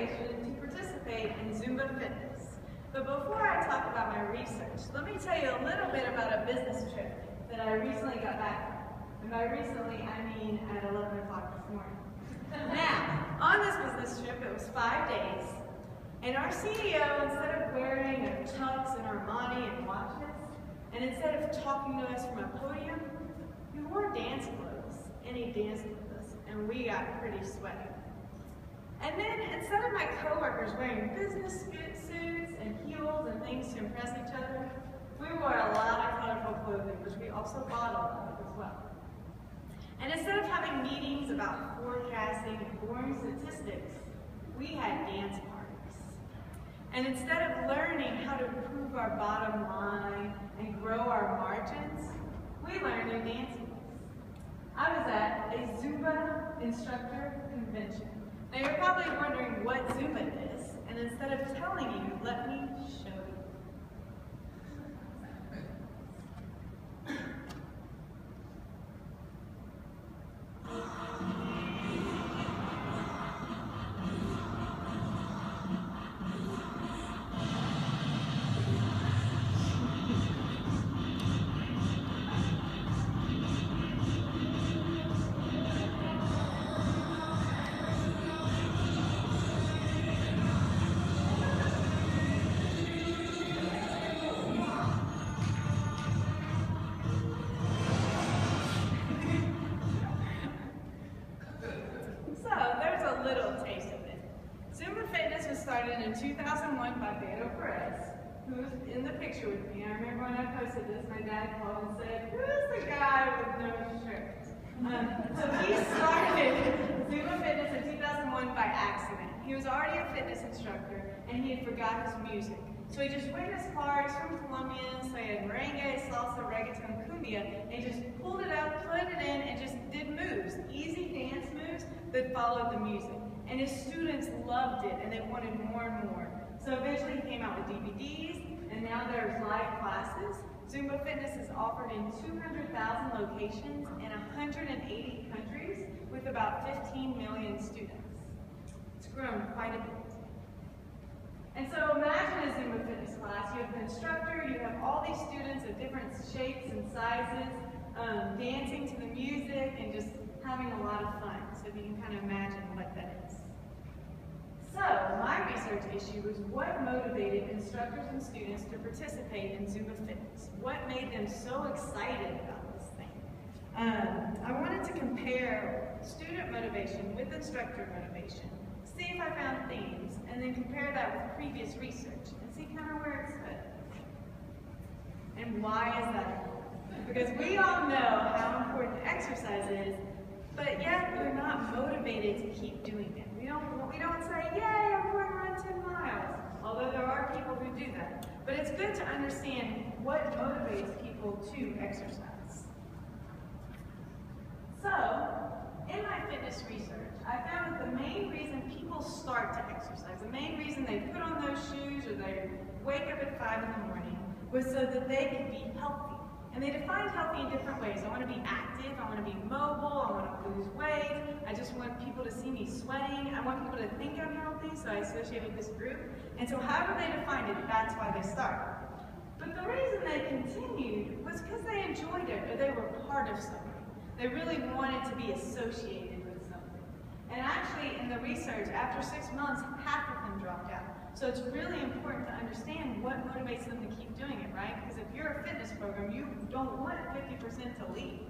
motivation to participate in Zumba fitness. But before I talk about my research, let me tell you a little bit about a business trip that I recently got back from. And by recently, I mean at 11 o'clock this morning. Now, on this business trip, it was 5 days, and our CEO, instead of wearing a tux and Armani and watches, and instead of talking to us from a podium, he wore dance clothes, and he danced with us, and we got pretty sweaty. And then, instead of my coworkers wearing business suits and heels and things to impress each other, we wore a lot of colorful clothing, which we also bought a lot of as well. And instead of having meetings about forecasting and boring statistics, we had dance parties. And instead of learning how to improve our bottom line and grow our margins, we learned new dance moves. I was at a Zumba instructor convention. Now you're probably wondering what Zumba is, and instead of telling you, let me show you. Started in 2001 by Beto Perez, who was in the picture with me. I remember when I posted this, my dad called and said, "Who's the guy with no shirt?" So he started Zumba Fitness in 2001 by accident. He was already a fitness instructor, and he had forgot his music. So he just went in his car, he's from Colombia, so he had merengue, salsa, reggaeton, cumbia, and he just pulled it out, put it in, and just did moves, easy dance moves that followed the music. And his students loved it, and they wanted more and more. So eventually he came out with DVDs, and now there's live classes. Zumba Fitness is offered in 200,000 locations in 180 countries with about 15 million students. It's grown quite a bit. And so imagine a Zumba Fitness class. You have the instructor, you have all these students of different shapes and sizes, dancing to the music and just having a lot of fun. So if you can kind of imagine what that is. So my research issue was what motivated instructors and students to participate in Zumba Fitness? What made them so excited about this thing? I wanted to compare student motivation with instructor motivation, see if I found themes, and then compare that with previous research and see kind of where it's fit. And why is that important? Because we all know how important exercise is, but yet we're not motivated to keep doing it. We don't say, yay, I'm going to run 10 miles, although there are people who do that. But it's good to understand what motivates people to exercise. So, in my fitness research, I found that the main reason people start to exercise, the main reason they put on those shoes or they wake up at 5 in the morning was so that they could be healthy. And they defined healthy in different ways. I want to be active, I want to be mobile, I want to lose weight, I just want people to see me sweating, I want people to think I'm healthy, so I associate with this group. And so however they defined it, that's why they started. But the reason they continued was because they enjoyed it, or they were part of something. They really wanted to be associated with something. And actually, in the research, after 6 months, half of them dropped out. So it's really important to understand what motivates them to keep doing it, right? Because if you're a fitness program, you don't want 50% to leave.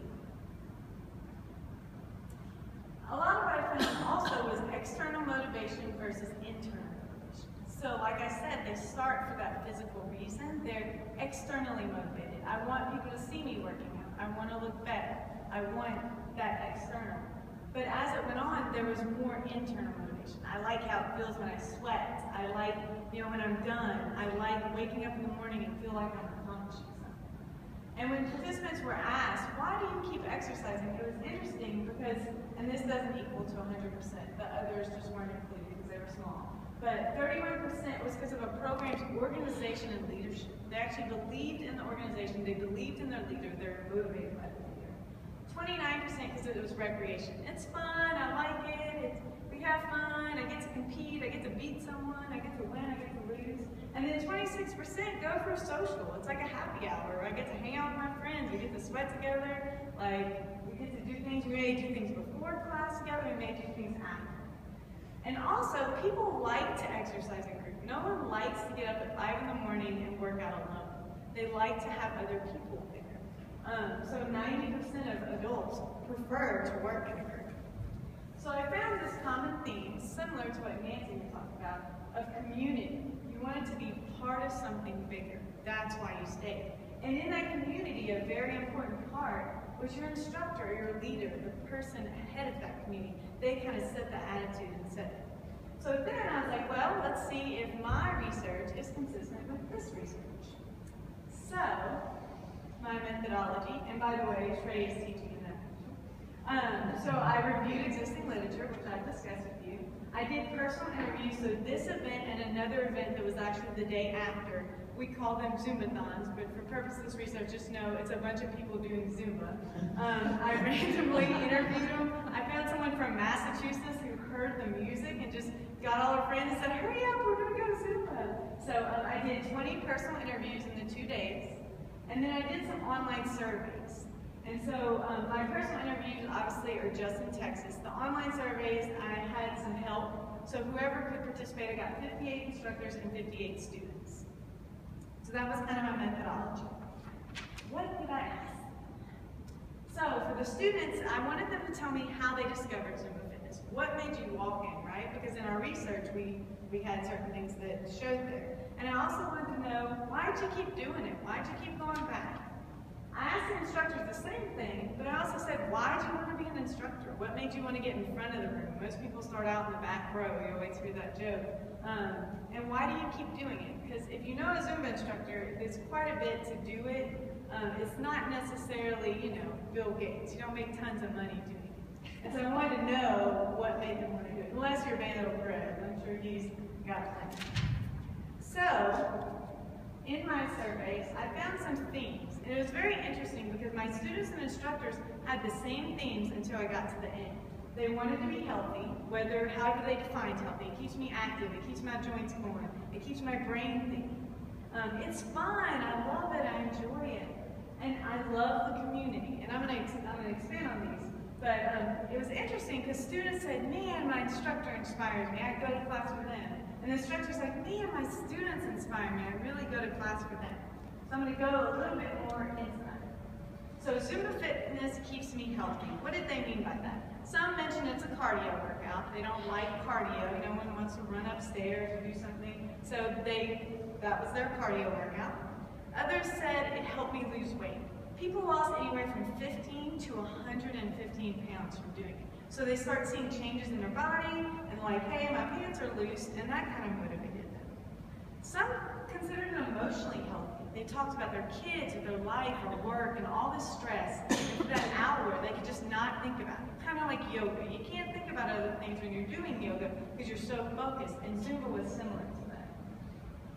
A lot of what I found also was external motivation versus internal motivation. So like I said, they start for that physical reason. They're externally motivated. I want people to see me working out. I want to look better. I want that external. But as it went on, there was more internal motivation. I like how it feels when I sweat. I like, when I'm done. I like waking up in the morning and feel like I'm accomplishing something. And when participants were asked, why do you keep exercising? It was interesting because, and this doesn't equal to 100%, the others just weren't included because they were small. But 31% was because of a program's organization and leadership. They actually believed in the organization, they believed in their leader, they were motivated by the leader. 29% because it was recreation. It's fun, I like it, we have fun, I get to compete, I get to beat 26% go for a social. It's like a happy hour. I get to hang out with my friends. We get to sweat together. Like, we get to do things. We may do things before class together. We may do things after. And also, people like to exercise in group. No one likes to get up at 5 in the morning and work out alone. They like to have other people there. So 90% of adults prefer to work in a group. So I found this common theme, similar to what Nancy was talking about, of community. You want it to be part of something bigger. That's why you stay. And in that community, a very important part was your instructor, your leader, the person ahead of that community. They kind of set the attitude and set it. So then I was like, well, let's see if my research is consistent with this research. So, my methodology, and by the way, Trey is teaching in that. So I reviewed existing literature, which I've discussed with you. I did personal interviews, so this event and another event that was actually the day after. We call them Zumbathons, but for purposes of this research, just know it's a bunch of people doing Zumba. I randomly interviewed them. I found someone from Massachusetts who heard the music and just got all her friends and said, hurry up, we're going to go to Zumba. So I did 20 personal interviews in the 2 days. And then I did some online surveys. And so my personal interviews obviously are just in Texas. The online surveys, I had some help. So whoever could participate, I got 58 instructors and 58 students. So that was kind of my methodology. What did I ask? So for the students, I wanted them to tell me how they discovered Zumba Fitness. What made you walk in, right? Because in our research, we had certain things that showed there. And I also wanted to know, why'd you keep doing it? Why'd you keep going back? I asked the instructors the same thing, but I also said, why'd you want to be an instructor? What made you want to get in front of the room? Most people start out in the back row. You always hear that joke. And why do you keep doing it? Because if you know a Zumba instructor, there's quite a bit to do it. It's not necessarily, you know, Bill Gates. You don't make tons of money doing it. And so I wanted to know what made them want to do it. Unless you're Bandit Bread. I'm sure he's got plenty. So, in my surveys, I found some themes. And it was very interesting because my students and instructors had the same themes until I got to the end. They wanted to be healthy, how do they define healthy? It keeps me active, it keeps my joints going, it keeps my brain thinking. It's fun, I love it, I enjoy it. And I love the community. And I'm gonna expand on these. But it was interesting because students said, man, my instructor inspires me, I go to class for them. And the instructor's like, man, my students inspire me, I really go to class for them. So I'm going to go a little bit more into that. So Zumba Fitness keeps me healthy. What did they mean by that? Some mentioned it's a cardio workout. They don't like cardio. No one wants to run upstairs or do something. So that was their cardio workout. Others said it helped me lose weight. People lost anywhere from 15 to 115 pounds from doing it. So they start seeing changes in their body and like, hey, my pants are loose, and that kind of motivated them. Some considered it emotionally healthy. They talked about their kids or their life or work and all this stress. And for that hour, they could just not think about it. Kind of like yoga. You can't think about other things when you're doing yoga because you're so focused, and Zumba was similar to that.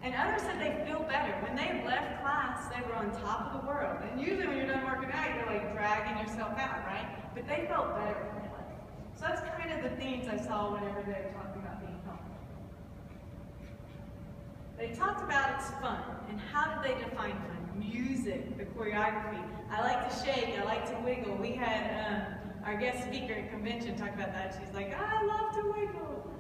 And others said they feel better. When they left class, they were on top of the world. And usually when you're done working out, you're like dragging yourself out, right? But they felt better when they left. So that's kind of the themes I saw whenever they were talking about being healthy. They talked about it's fun, and how did they define fun? Music, the choreography. I like to shake, I like to wiggle. We had our guest speaker at convention talk about that. She's like, I love to wiggle.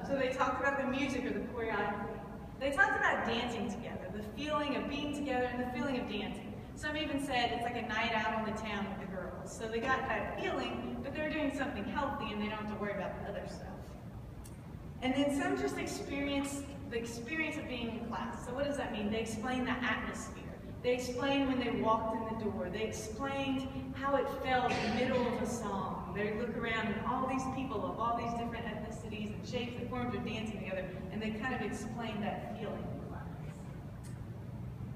So they talked about the music or the choreography. They talked about dancing together, the feeling of being together and the feeling of dancing. Some even said it's like a night out on the town with the girls. So they got that feeling, but they're doing something healthy and they don't have to worry about the other stuff. And then some just experienced the experience of being in class. So what does that mean? They explained the atmosphere. They explained when they walked in the door. They explained how it felt in the middle of a song. They look around and all these people of all these different ethnicities and shapes and forms are dancing together, and they kind of explained that feeling in class.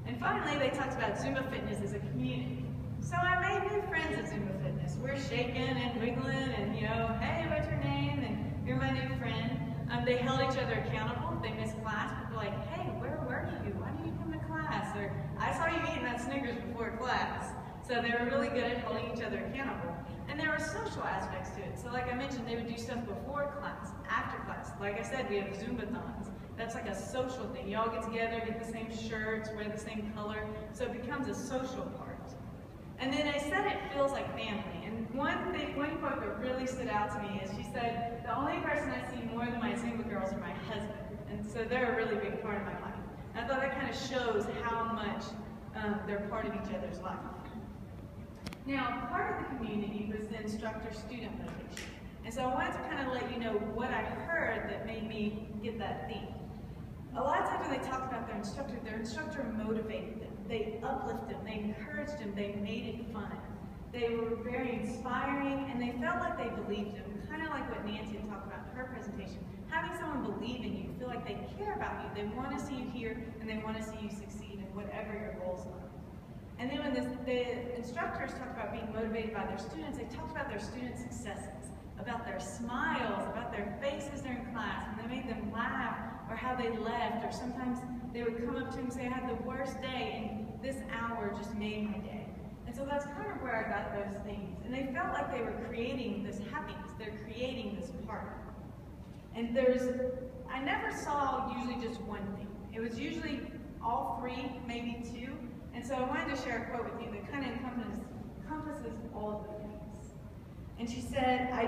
And finally, they talked about Zumba Fitness as a community. So I made new friends at Zumba Fitness. We're shaking and wiggling and, you know, hey, what's your name? And you're my new friend. They held each other accountable. They missed class, but they're like, hey, where were you? Why didn't you come to class? Or, I saw you eating that Snickers before class. So they were really good at holding each other accountable. And there were social aspects to it. So like I mentioned, they would do stuff before class, after class. Like I said, we have Zumbathons. That's like a social thing. You all get together, get the same shirts, wear the same color, so it becomes a social part. And then I said it feels like family. And one quote that really stood out to me is she said, the only person I see more than my Zumba girls are my husband. And so they're a really big part of my life. And I thought that kind of shows how much they're part of each other's life. Now, part of the community was the instructor-student motivation. And so I wanted to kind of let you know what I heard that made me get that theme. A lot of times when they talked about their instructor motivated them. They uplifted them, they encouraged them, they made it fun. They were very inspiring, and they felt like they believed them, kind of like what Nancy had talked about in her presentation. Having someone believe in you, feel like they care about you, they want to see you here, and they want to see you succeed in whatever your goals are. And then when the instructors talked about being motivated by their students, they talked about their student successes, about their smiles, about their faces during class, and they made them laugh, or how they left, or sometimes they would come up to him and say, I had the worst day, and this hour just made my day. And so that's kind of where I got those things. And they felt like they were creating this happiness. They're creating this party. And I never saw usually just one thing. It was usually all three, maybe two. And so I wanted to share a quote with you that kind of encompasses all of the things. And she said, I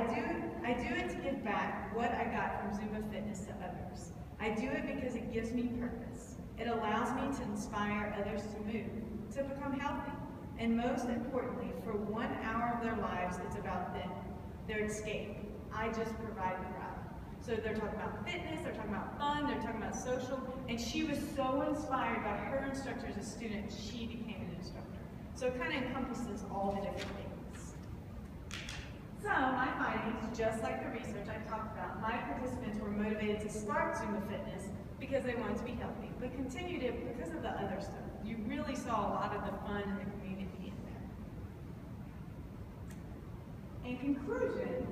do it to give back what I got from Zumba Fitness to others. I do it because it gives me purpose. It allows me to inspire others to move, to become healthy. And most importantly, for 1 hour of their lives, it's about them, their escape. I just provide the ride. So they're talking about fitness, they're talking about fun, they're talking about social, and she was so inspired by her instructor as a student, she became an instructor. So it kind of encompasses all the different things. So my findings, just like the research I talked about, my participants were motivated to start Zumba Fitness because they wanted to be healthy, but continued it because of the other stuff. You really saw a lot of the fun and the community in there. In conclusion,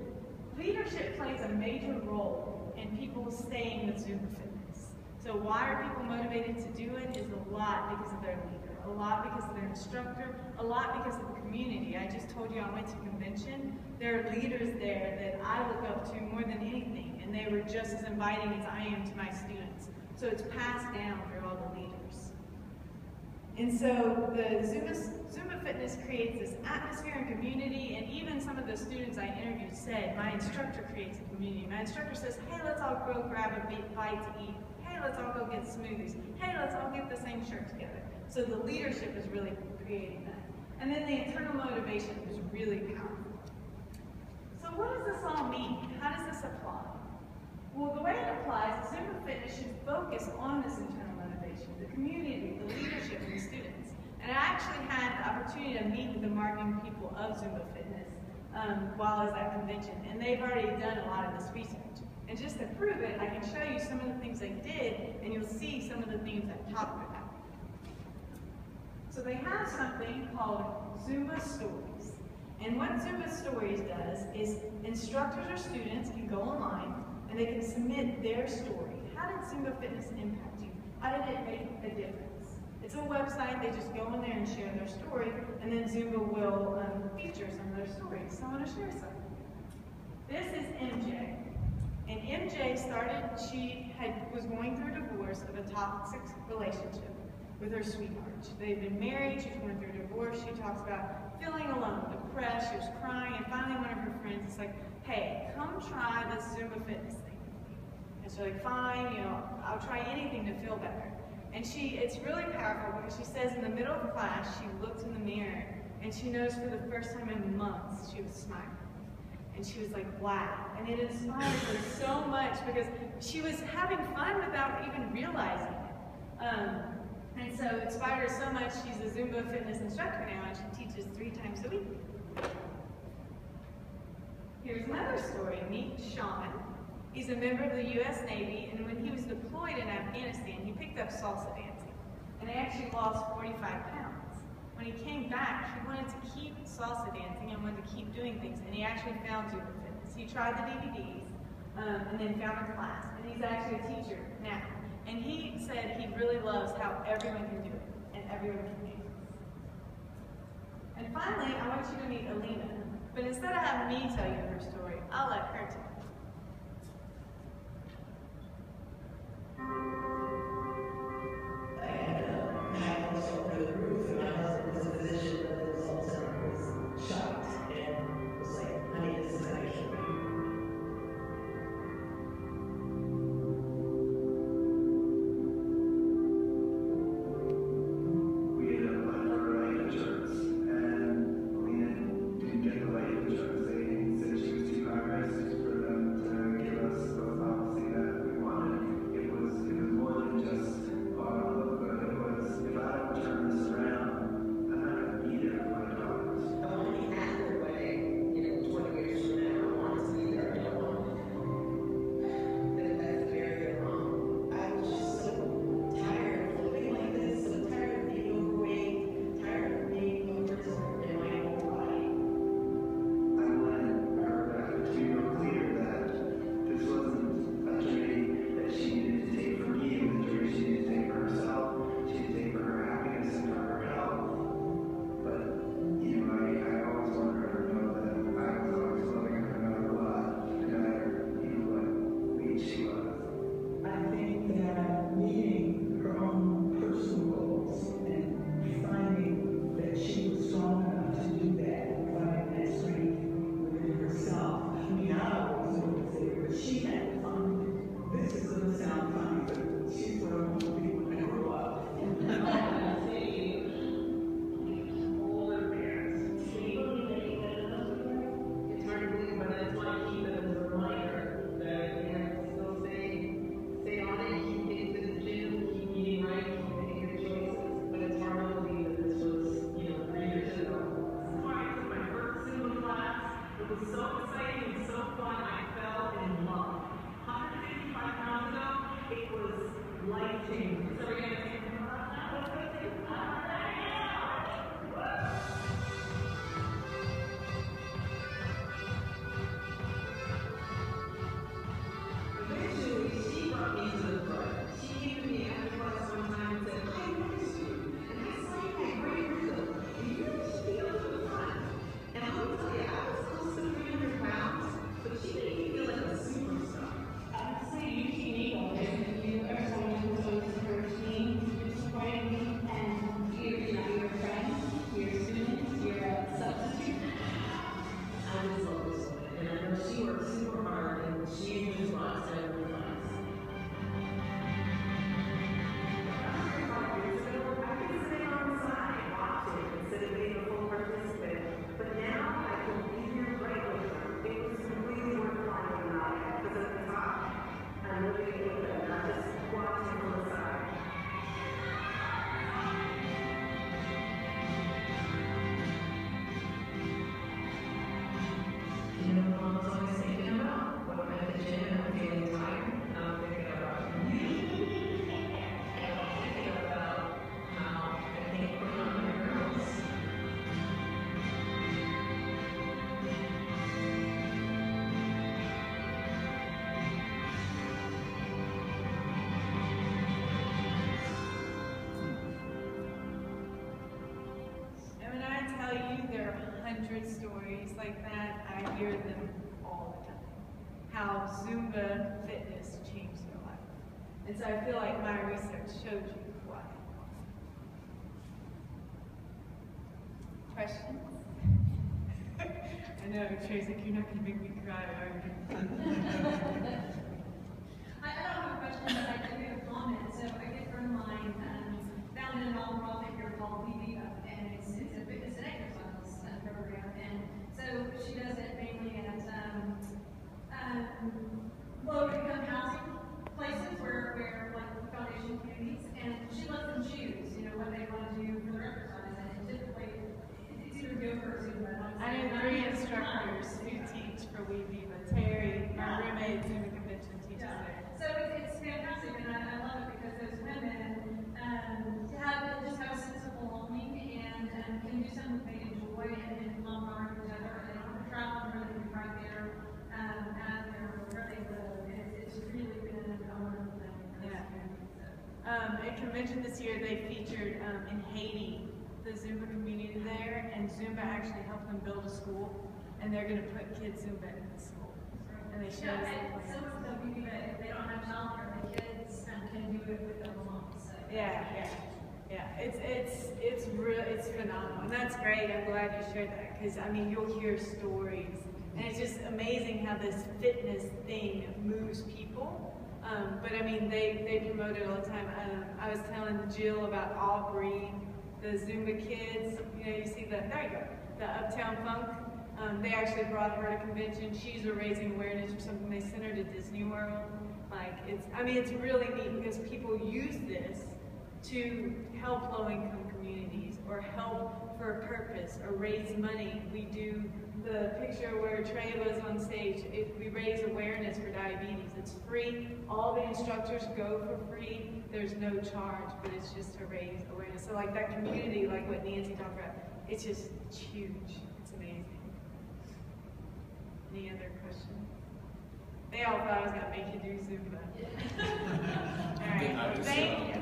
leadership plays a major role in people staying with Zumba Fitness. So why are people motivated to do it is a lot because of their leader, a lot because of their instructor, a lot because of the community. I just told you I went to convention. There are leaders there that I look up to more than anything, and they were just as inviting as I am to my students. So it's passed down through all the leaders. And so the Zumba Fitness creates this atmosphere and community, and even some of the students I interviewed said, my instructor creates a community. My instructor says, hey, let's all go grab a bite to eat. Hey, let's all go get smoothies. Hey, let's all get the same shirt together. So the leadership is really creating that. And then the internal motivation is really powerful. So what does this all mean? How does this apply? Well, the way it applies, Zumba Fitness should focus on this internal motivation, the community, the leadership, and the students. And I actually had the opportunity to meet with the marketing people of Zumba Fitness while I was at convention, and they've already done a lot of this research. And just to prove it, I can show you some of the things they did, and you'll see some of the things I talked about. So they have something called Zumba Stories. And what Zumba Stories does is instructors or students can go online and they can submit their story. How did Zumba Fitness impact you? How did it make a difference? It's a website, they just go in there and share their story, and then Zumba will feature some of their stories. So I want to share some. This is MJ. And MJ was going through a divorce of a toxic relationship with her sweetheart. They'd been married, she was going through a divorce. She talks about feeling alone, depressed, she was crying, and finally one of her friends is like, hey, come try this Zumba Fitness thing with me. And she's like, fine, I'll try anything to feel better. And it's really powerful because she says in the middle of class, she looked in the mirror and she noticed for the first time in months, she was smiling. And she was like, wow. And it inspired her so much because she was having fun without even realizing it. And so it inspired her so much, she's a Zumba Fitness instructor now, and she teaches 3 times a week. Here's another story. Meet Sean. He's a member of the U.S. Navy, and when he was deployed in Afghanistan, he picked up salsa dancing. And he actually lost 45 pounds. When he came back, he wanted to keep salsa dancing and wanted to keep doing things, and he actually found Zumba Fitness. He tried the DVDs, and then found a class, and he's actually a teacher now. And he said he really loves how everyone can do it, and everyone can do it. And finally, I want you to meet Alina. But instead of having me tell you her story, I'll let her tell it. Stories like that, I hear them all the time. How Zumba fitness changed their life. And so I feel like my research showed you why. Questions? I know, Tracy's like, you're not going to make me cry, are you? I don't have a question, but I do have a comment. So a good friend of mine founded a nonprofit here called Viva, and it's a fitness and exercise program. And so she does it mainly at low-income housing places where like foundation communities, and she lets them choose, what they want to do for their exercise. And typically, it's either yoga or Zumba. I know 3 instructors who teach for We Viva. Terry, our roommate at Zumba Convention, teaches there. So it's fantastic, and I love it because those women just have a sense of belonging and can do something they enjoy and love learning each other. They don't have to travel and really be right there at where they live. It's really been a wonderful thing. At convention this year, they featured in Haiti the Zumba community there, and Zumba actually helped them build a school, and they're going to put kids Zumba in the school. And they showed us some of them, if they don't have childcare, the kids can do it with their moms. So. Yeah. It's phenomenal, and that's great. I'm glad you shared that, because I mean, you'll hear stories, and it's just amazing how this fitness thing moves people. But I mean, they promote it all the time. I was telling Jill about Aubrey, the Zumba kids. You see the Uptown Funk. They actually brought her to convention. She's raising awareness for something. They sent her to Disney World. It's really neat because people use this to help low-income communities or help for a purpose or raise money. We do the picture where Trey was on stage. We raise awareness for diabetes. It's free. All the instructors go for free. There's no charge, but it's just to raise awareness. So like that community, like what Nancy talked about, it's huge. It's amazing. Any other questions? They all thought I was going to make you do Zumba. All right. Thank you.